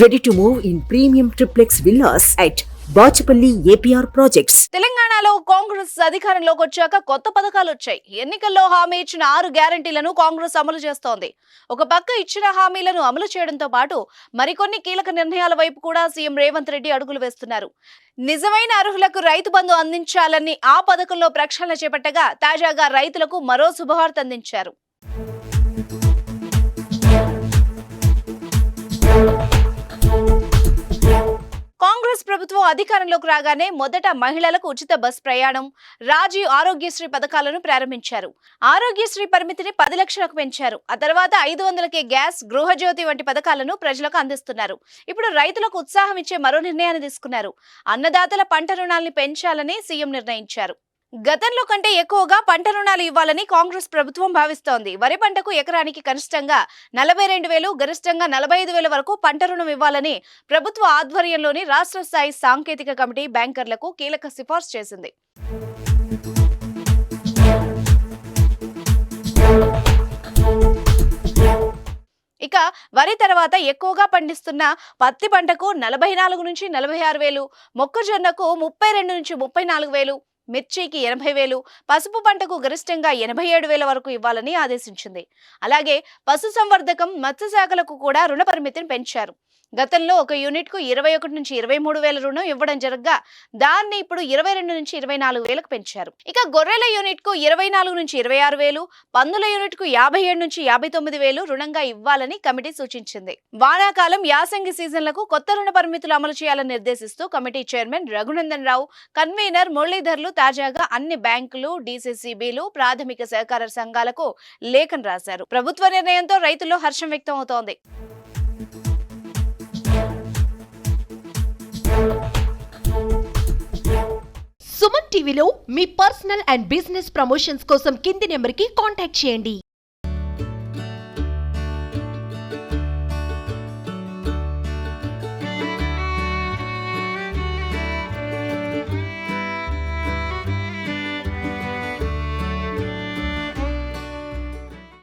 Ready to move in premium triplex villas at Bachupally APR projects. తెలంగాణలో కాంగ్రెస్ అధికారంలోకి వచ్చాక కొత్త పథకాలు వచ్చాయి. ఎన్నికల్లో హామీ ఇచ్చిన 6 గ్యారెంటీలను కాంగ్రెస్ అమలు చేస్తోంది. ఒక పక్క ఇచ్చిన హామీలను అమలు చేయడంతో పాటు మరికొన్ని కీలక నిర్ణయాల వైపు కూడా సీఎం రేవంత్ రెడ్డి అడుగులు వేస్తున్నారు. నిజమైన అర్హులకు రైతు బంధు అందించాలని ఆ పథకంలో ప్రక్షాళన చేపట్టగా తాజాగా రైతులకు మరో శుభవార్త అందించారు. కాంగ్రెస్ ప్రభుత్వం అధికారంలోకి రాగానే మొదట మహిళలకు ఉచిత బస్ ప్రయాణం, రాజీవ్ ఆరోగ్యశ్రీ పథకాలను ప్రారంభించారు. ఆరోగ్యశ్రీ పరిమితిని 10 లక్షలకు పెంచారు. ఆ తర్వాత 500కే గ్యాస్, గృహజ్యోతి వంటి పథకాలను ప్రజలకు అందిస్తున్నారు. ఇప్పుడు రైతులకు ఉత్సాహం ఇచ్చే మరో నిర్ణయాన్ని తీసుకున్నారు. అన్నదాతల పంట రుణాల్ని పెంచాలని సీఎం నిర్ణయించారు. గతంలో కంటే ఎక్కువగా పంట రుణాలు ఇవ్వాలని కాంగ్రెస్ ప్రభుత్వం భావిస్తోంది. వరి పంటకు ఎకరానికి కనిష్టంగా 42,000, గరిష్టంగా 45,000 వరకు పంట రుణం ఇవ్వాలని ప్రభుత్వ ఆధ్వర్యంలోని రాష్ట్ర స్థాయి సాంకేతిక కమిటీ బ్యాంకర్లకు కీలక సిఫార్సు చేసింది. ఇక వరి తర్వాత ఎక్కువగా పండిస్తున్న పత్తి పంటకు 44 నుంచి 46,000, మొక్కజొన్నకు 32 నుంచి 34,000, మిర్చికి 80,000, పసుపు పంటకు గరిష్టంగా 87,000 వరకు ఇవ్వాలని ఆదేశించింది. అలాగే పశుసంవర్ధకం, మత్స్యశాఖలకు కూడా రుణ పరిమితిని పెంచారు. గతంలో ఒక యూనిట్ కు 21 నుంచి 23,000 రుణం ఇవ్వడం జరగగా దాన్ని ఇప్పుడు 22 నుంచి 24,000కు పెంచారు. ఇక గొర్రెల యూనిట్ కు 24 నుంచి 26,000, పందుల యూనిట్ కు 57 నుంచి 59,000 రుణంగా ఇవ్వాలని కమిటీ సూచించింది. వానాకాలం, యాసంగి సీజన్లకు కొత్త రుణ పరిమితులు అమలు చేయాలని నిర్దేశిస్తూ committee chairman Raghunandan Rao, convener మురళీధర్లు తాజాగా అన్ని బ్యాంకులు, డీసీసీబీలు, ప్రాథమిక సహకార సంఘాలకు లేఖను రాశారు. ప్రభుత్వ నిర్ణయంతో రైతుల్లో హర్షం వ్యక్తం అవుతోంది. సుమన్ టీవీలో మీ పర్సనల్ అండ్ బిజినెస్ ప్రమోషన్స్ కోసం కింది నెంబర్కి కాంటాక్ట్ చేయండి.